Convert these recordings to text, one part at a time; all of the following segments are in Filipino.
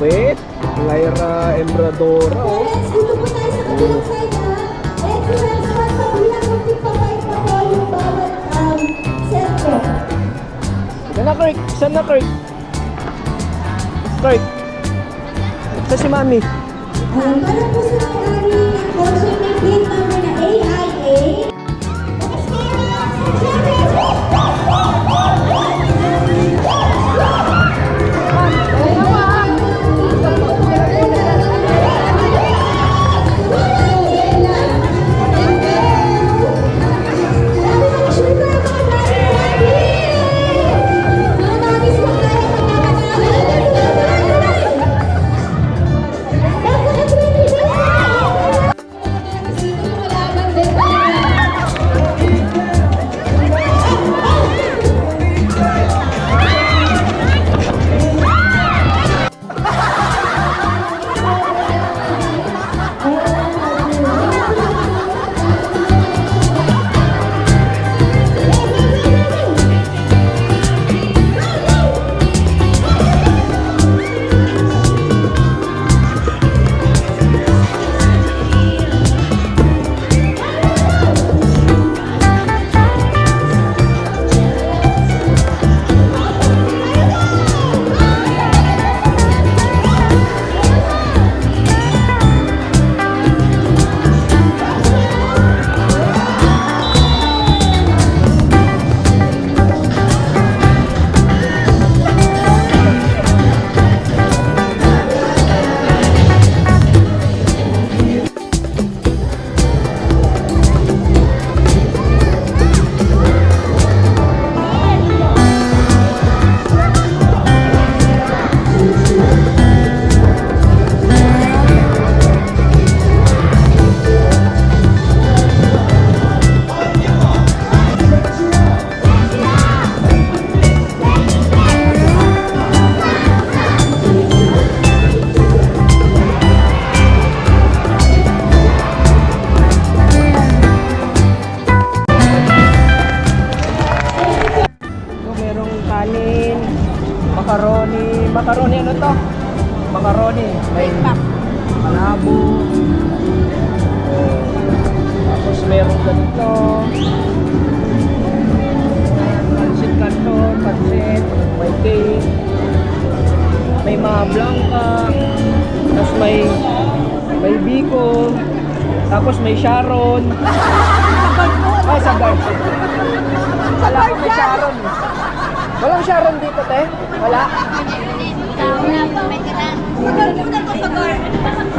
Lupit. Lyra Embradora, oh. Dito po tayo sa kabilang side, ha? Excellence naman po. Bilang magpipapayag na po yung bawat sentro. Saan na, Kirk? Saan na, Kirk? Kirk? Saan si Mami? Para po sa may-ari ng kotse may plate number na AIA. Macaroni, ano to? Macaroni. May malabo. Tapos meron ganito. Pansit canton, pansit, may cake. May mga blanca. Tapos may biko. Tapos may Sharon. Ay, sa guard. Wala ko may Sharon. Walang Sharon dito, te? Wala?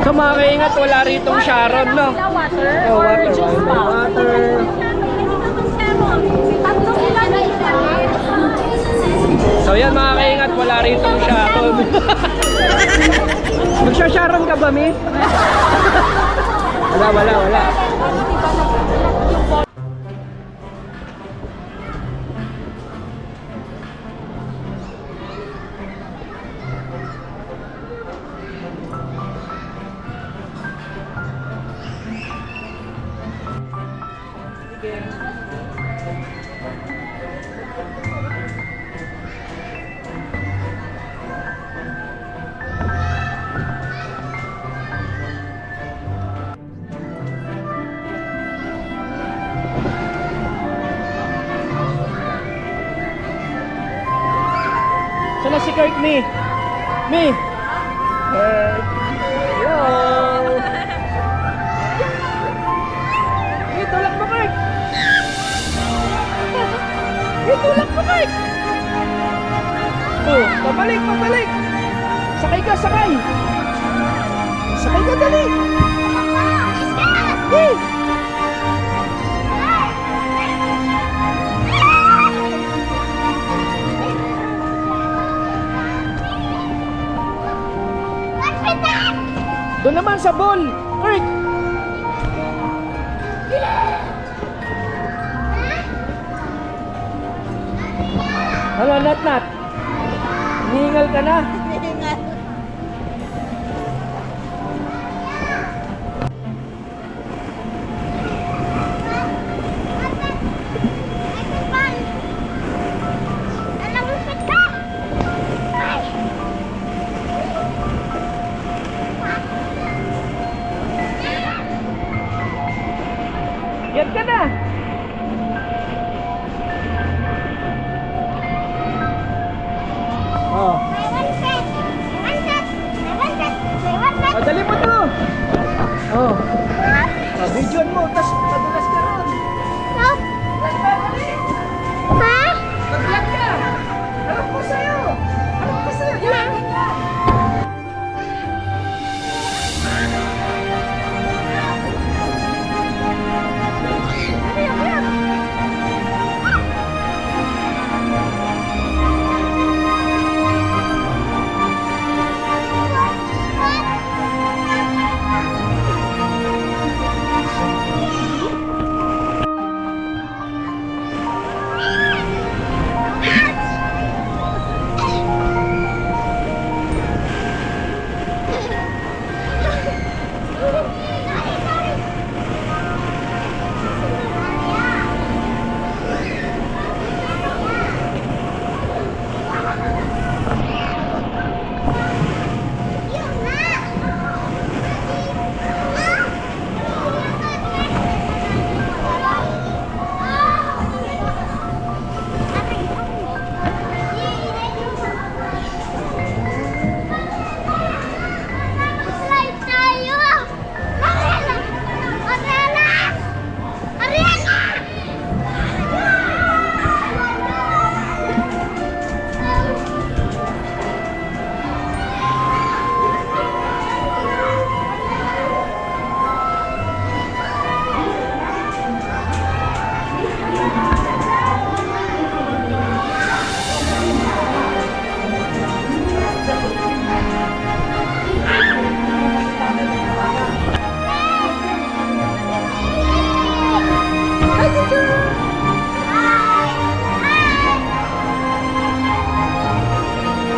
So mga kaingat, wala ritong Sharon, no? Water Oh, or water. juice May pa? water. So yan mga kaingat, wala ritong Sharon. Magsha-Sharon ka ba, Mi? Wala. Sana si Kirk, Mi? Mi? Hello? Tulak mo, Kirk! Tulak mo, Kirk! Oh, pabalik! Sakay ka, sakay! Sakay ka, dali! Hey! Doon naman sa ball, Kirk! Hello, Nat. Hihingal ka na. Akyat ka na. Oh. Dali mo to. Oh. Videoan mo, tas madulas ka ron. Dali. Mag-vlog ka. Harap ko sa'yo. Harap ko sa'yo. Yan.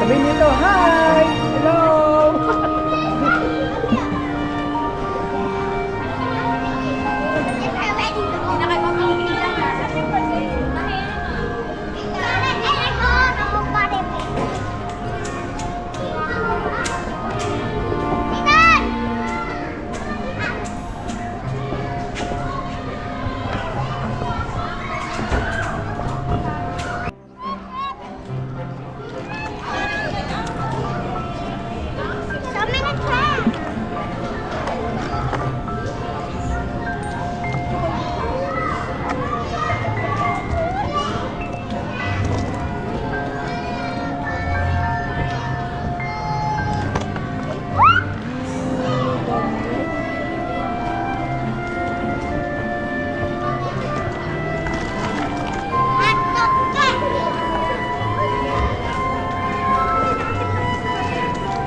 Sabihin nito, hi! Hello!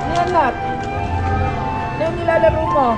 Yan lahat. Ano yung nilalaro mo?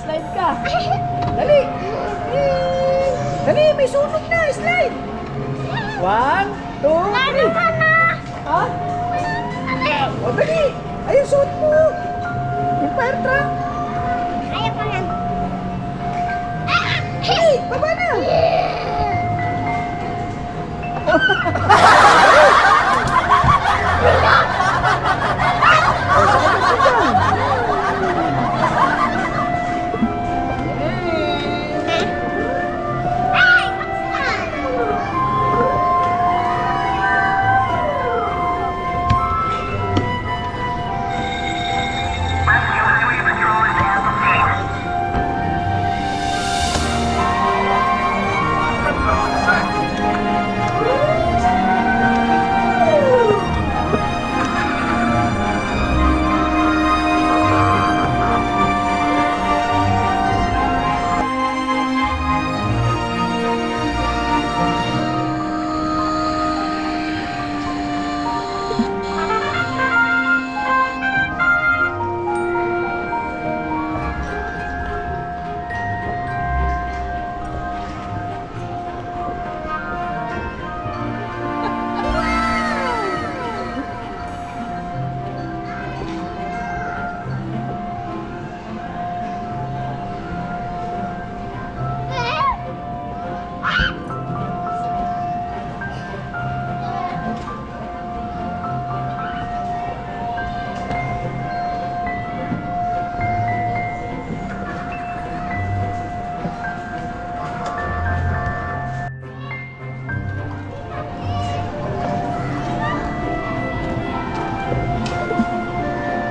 Slide ka. Dali. Dali, may sunog na. Slide. 1, 2, 3. Ha? O, dali. Ayun, suot mo. Yung fire truck. Hey, baba na. O, sakit ka dyan.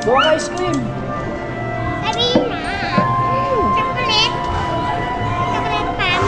Buwang ice cream. Sabihin na. Chocolate. Chocolate pan.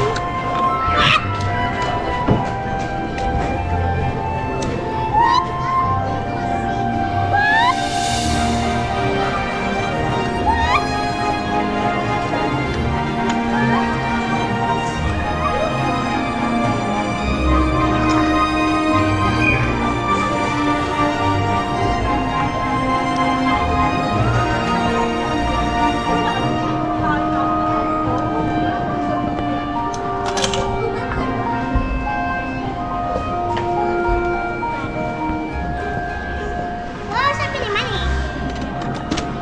Wow, sabi naman eh.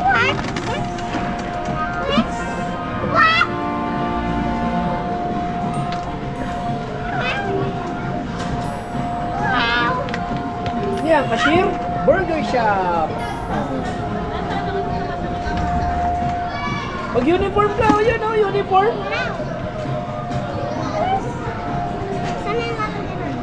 What? What? Wow. Yan, cashier. Burger shop. Mag-uniform ka. O yan, o, uniform. Wow. Sana yung mga ganun?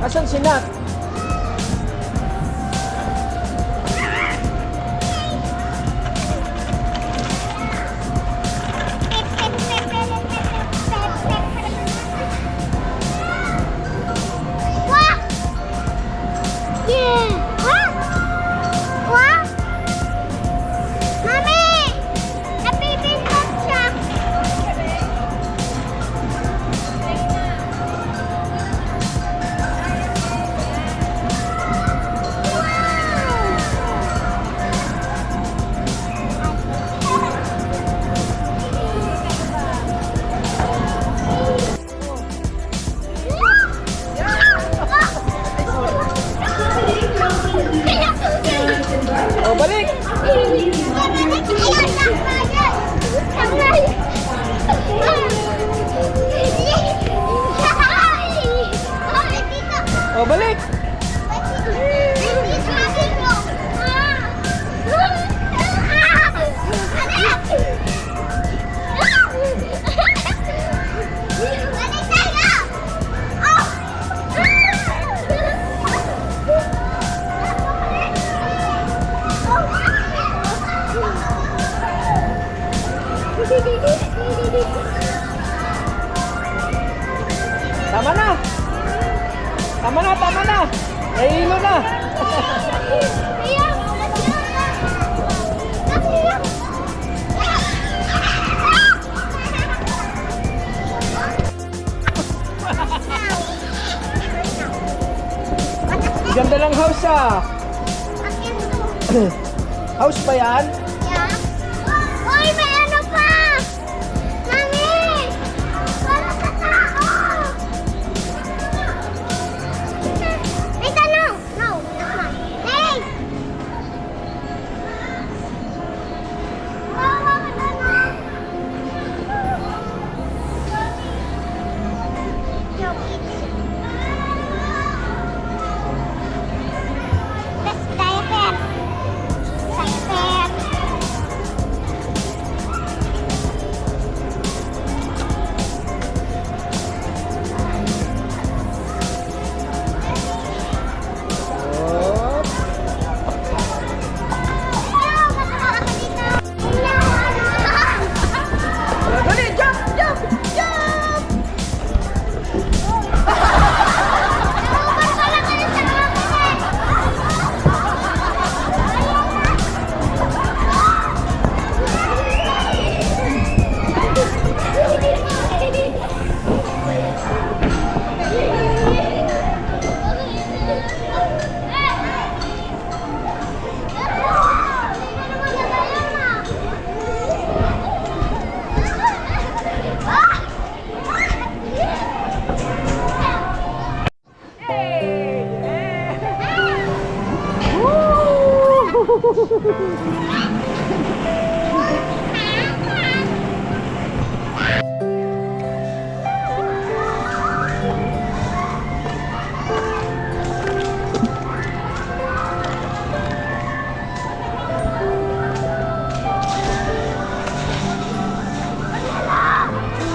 Asan si Nat? Wah! Yeah! Wah! Wah! Mami! Napipindot siya! O, balik. O, balik. Tama na. Tama na, tama na. Nahihilo na. Ganda ng house ah. House pa yan? Uy, may ano pa! Mami! Wala sa tao! Wait, no! No, that's not. Hey! Bawa ka na, no? Joke it. Best diaper. Diaper.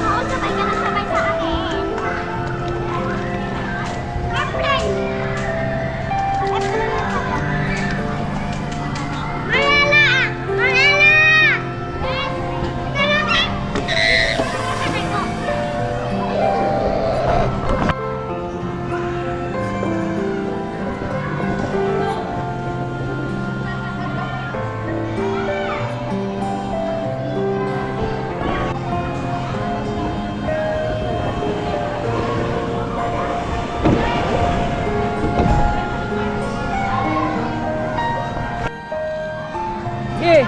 Oo, sabay ka na sabay sa akin. Airplane! Mariana! Mariana! Yes! Ito natin! Sabay ko. Sige.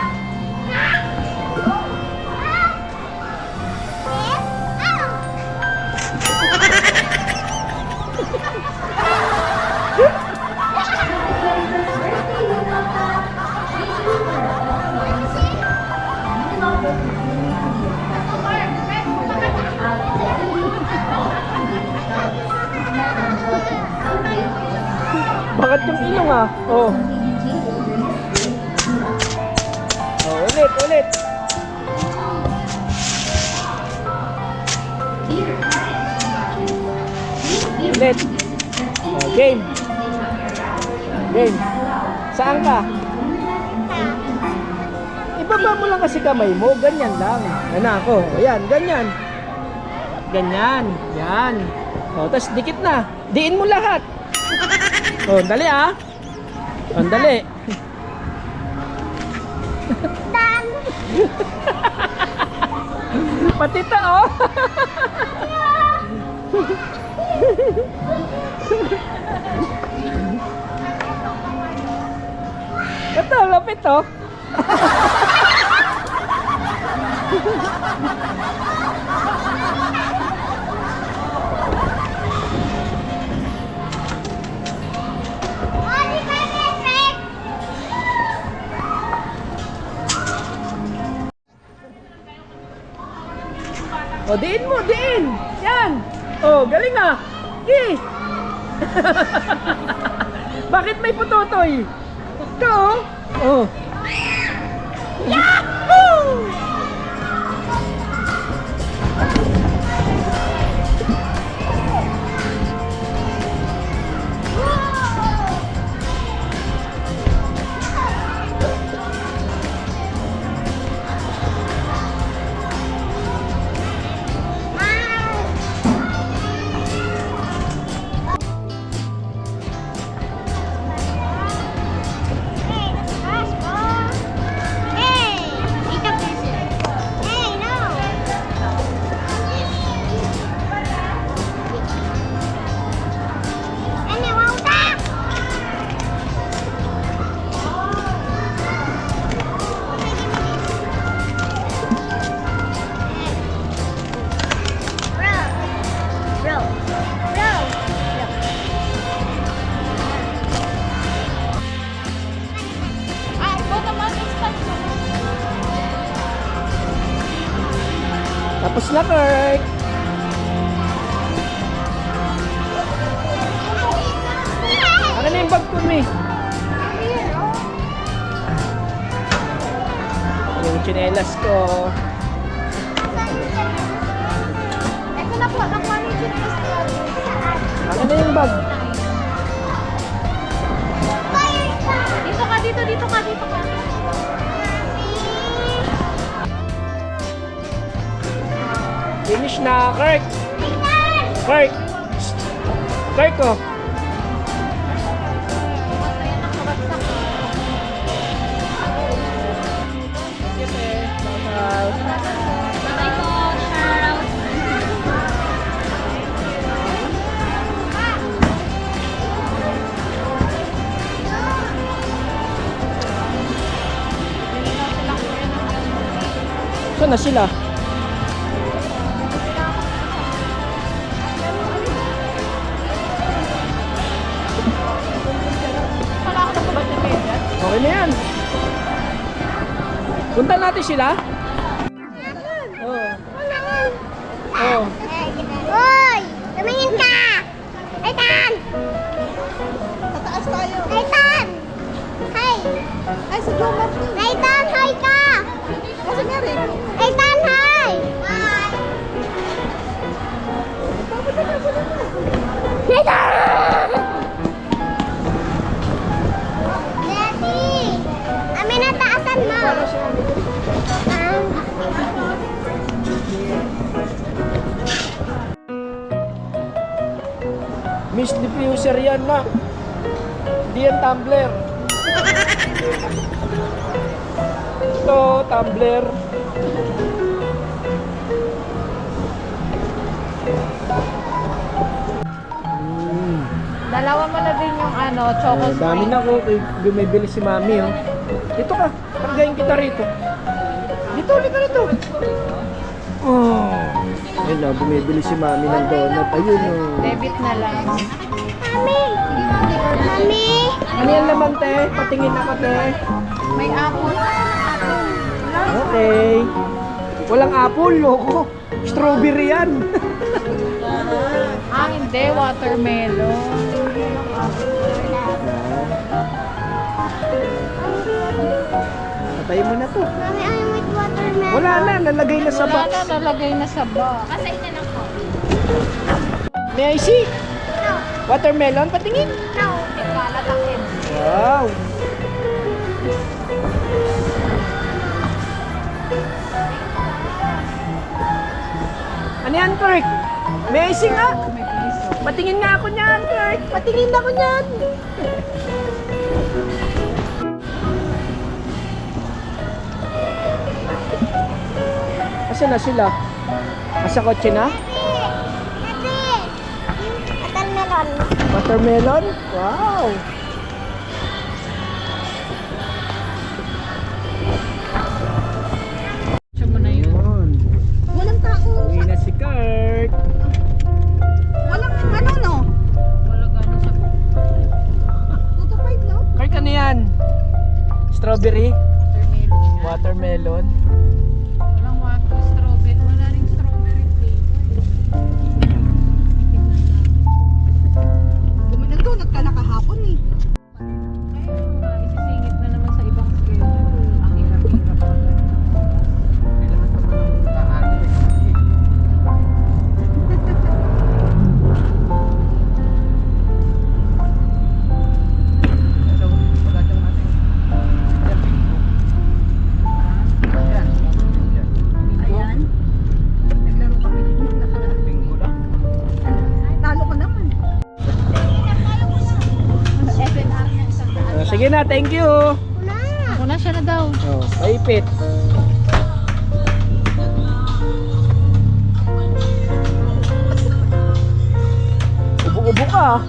Bakit yung ilong ah? Oh. Oh, ulit, ulit. Ulit. Oh, game. Game. Saan ka? Ibaba mo lang kasi kamay mo. Ganyan lang. Yan ako. Ayan, ganyan. Ganyan. Yan. O, tas dikit na. Diin mo lahat. O, dali ah. O, dali. Dan! Patita oh. Ito, lapit oh. Oh, di ba electric? O, diin mo, diin. Yan. O, galing ah. Di. Bakit may putotoy? Ito oh. Oh. Yahoo! Tapos na, Kirk. Ano na yung bag ko, Mi? Yung tsinelas ko. Ito na po, nakuha ni Julius. Ano na yung bag? Dito ka, dito ka. Finish na, Kirk. Kirk. Kirk ko. Bye po, Charles. Saan na sila? Okay na yan. Punta natin sila. Oh. Oh. Uy! Tumingin ka! Ethan! Tataas tayo. Ethan! Hi! Ay, si Joe Martin. Ethan, hi ka! Kasi nga rin. Ethan, hi! Hi! Ethan! Daddy! Amin na taasan mo! Miss diffuser yan na. Hindi yan tumbler. Ito, tumbler. Dalawa mo na din yung ano, choco Dami na ko. Bumibili si mami, oh. Dito ka. Kargayin kita rito. Dito, ulit ka rito. Oh. Ayun na, bumibili si mami ng donut. Ayun, oh. Debit na lang. Mami! Mami! Ano yan naman, te? Patingin ako, te. May apple. Okay. Walang apple, loko. Strawberry yan. Ah, hindi. Watermelon. Patay mo na to. Mami, I'm with watermelon. Wala na, nalagay na sa Wala box. na, nalagay na sa box. May I see? No. Watermelon, patingin. No. Wow. Ano yan, Kirk? May I see nga? May piso. Patingin nga ako niyan, Kirk. Patingin ako niyan. Asan na sila? Asa kotse na? Ate! Watermelon. Watermelon? Wow! Siya mo na yun. Yun. Walang tao. Uwi na si Kurt. Walang ano, no? Wala gano'n sa box. 2 to 5, no? Kurt, ano yan? Strawberry? Watermelon. Watermelon? Walang water, strawberry. Wala rin strawberry flavor. Nag-donut ka na kahapon, eh. Kaya nga, isisingit na naman sa ibang schedule. Ang hirap-hirap. Ayan. Naglaro kami nung nakaraan. Talo ka naman. FNR na isang daan. Sige na, thank you. Wala. Ako na siya na daw. Oh, paipit. Ubo-ubo ka.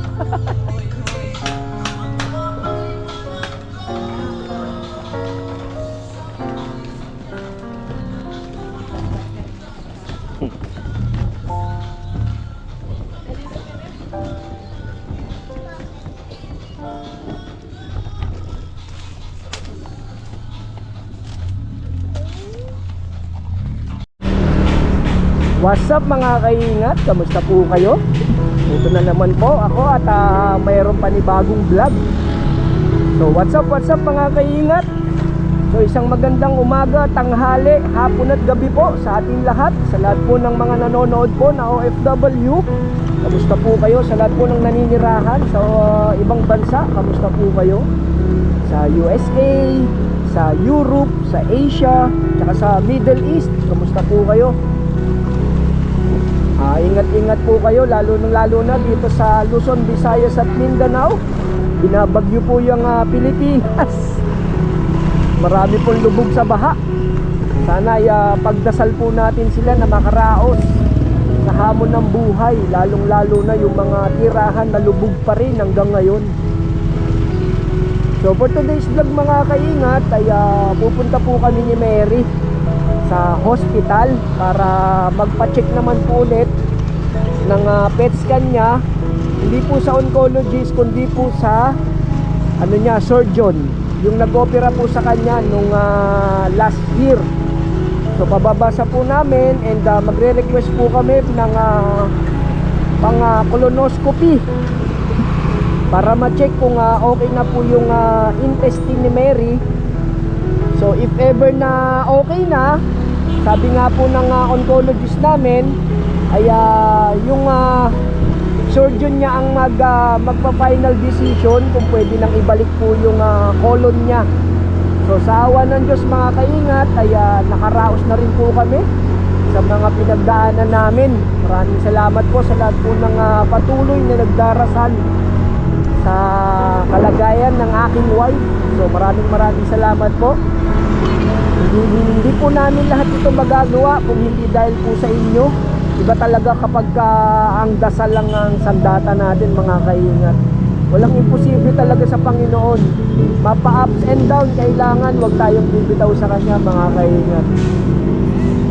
What's up mga kaingat? Kamusta po kayo? Ito na naman po ako at mayroon panibagong vlog. So what's up mga kaingat? So isang magandang umaga, tanghali, hapon at gabi po sa ating lahat. Sa lahat po ng mga nanonood po na OFW. Kamusta po kayo? Sa lahat po ng naninirahan sa ibang bansa, kamusta po kayo? Sa USA, sa Europe, sa Asia, tsaka sa Middle East, kamusta po kayo? Ingat-ingat po kayo, lalo na dito sa Luzon, Visayas at Mindanao. Binabagyo po yung Pilipinas. Marami pong lubog sa baha. Sana pagdasal po natin sila na makaraos sa hamon ng buhay, lalong-lalo na yung mga tirahan na lubog pa rin hanggang ngayon. So for today's vlog mga kaingat ay pupunta po kami ni Mary sa hospital para magpa-check naman po ulit ng PET scan niya, hindi po sa oncologist kundi po sa surgeon. yung nag-opera po sa kanya nung last year. So pababasa po namin and magre-request po kami ng pang colonoscopy para ma-check kung okay na po yung intestine ni Mary. So if ever na okay na, sabi nga po ng oncologist namin ay yung surgeon niya ang magpa-final decision kung pwede nang ibalik po yung colon niya. So sa awa ng Diyos mga kaingat ay nakaraos na rin po kami sa mga pinagdaanan namin. Maraming salamat po sa lahat po ng patuloy na nagdarasal sa kalagayan ng aking wife. So maraming salamat po. Hindi po namin lahat ito magagawa kung hindi dahil po sa inyo. Iba talaga kapag ang dasal lang ang sandata natin mga kaingat. Walang imposible talaga sa Panginoon. Mapa-ups and down, kailangan wag tayong bibitaw sa Kanya mga kaingat.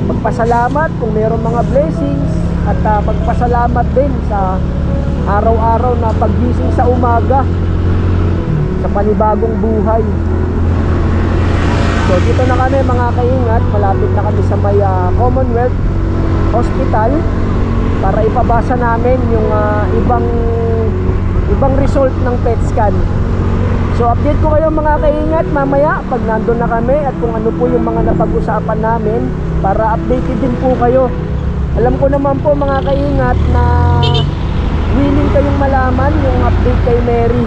Magpasalamat kung mayroong mga blessings at magpasalamat din sa araw-araw na paggising sa umaga sa panibagong buhay. So dito na kami mga kaingat, malapit na kami sa may Commonwealth Hospital para ipabasa namin yung ibang result ng PET scan. So update ko kayo mga kaingat mamaya pag nandun na kami at kung ano po yung mga napag-usapan namin para updated din po kayo. Alam ko naman po mga kaingat na willing kayong malaman yung update kay Mary.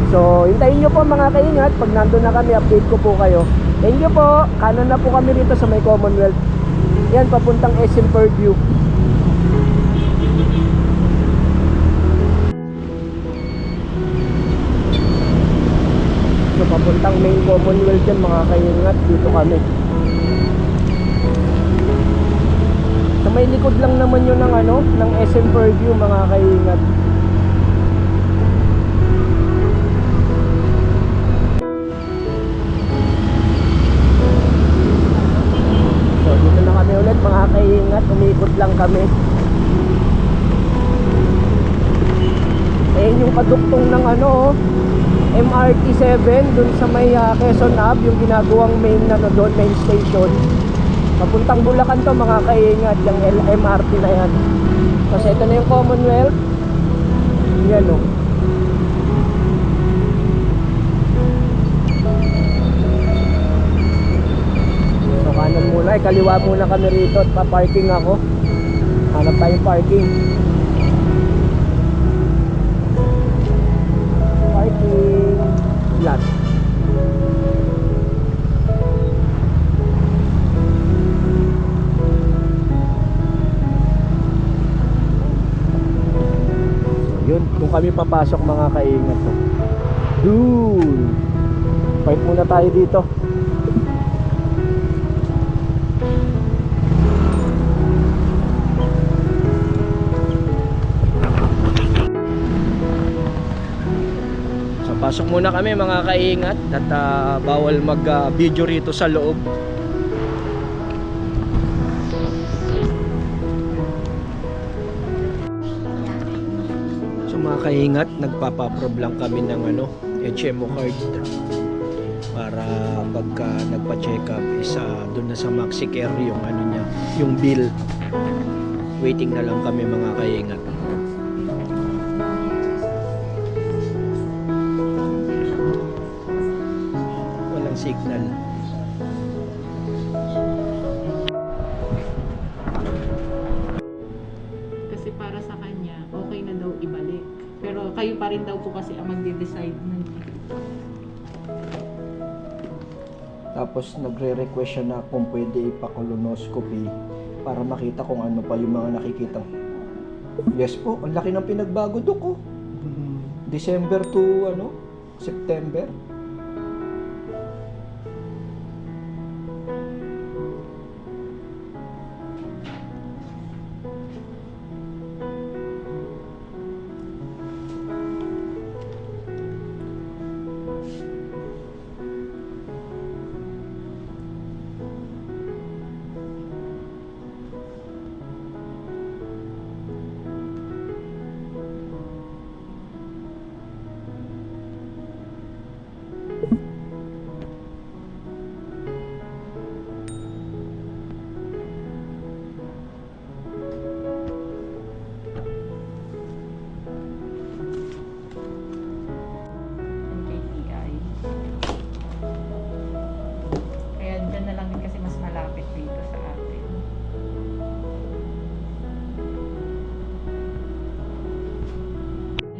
So hintayin nyo po mga kaingat, pag nandun na kami update ko po kayo. Thank you po. Kanan na po kami rito sa may Commonwealth. Yan, papuntang SM Purdue. So papuntang main Commonwealth yan mga kaingat. Dito kami. So may likod lang naman yun ng SM Purdue mga kaingat. So dito na kami ulit mga kaingat. Umikot lang kami. Ayan yung kaduktong ng MRT 7 dun sa may Quezon Ave, yung ginagawang main doon, main station. Papuntang Bulacan to mga kaingat, yung MRT na yan. Kasi ito na yung Commonwealth. Yan o. So kanan muna, kaliwa muna kami rito at pa-parking ako. Hanap tayong parking. Parking lot. Yun, kung kami papasok mga kaingat to. Dude, park muna tayo dito. So pasok muna kami mga kaingat at bawal mag video rito sa loob. Mga kaingat, nagpapa-approve lang kami ng HMO card para pagka nagpa-check up is doon na sa MaxiCare yung niya, yung bill. Waiting na lang kami mga kaingat. Walang signal. Kasi para sa kanya, okay na daw ibalik. Pero kayo pa rin daw po kasi ang magde-decide nun. Tapos nagre-request siya na kung pwede ipa-colonoscopy para makita kung ano pa yung mga nakikita. Yes po, ang laki ng pinagbago ko. December to September.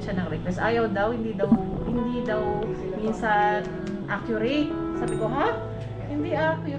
siya ng request. Ayaw daw, hindi daw minsan accurate. Sabi ko, ha? Hindi accurate.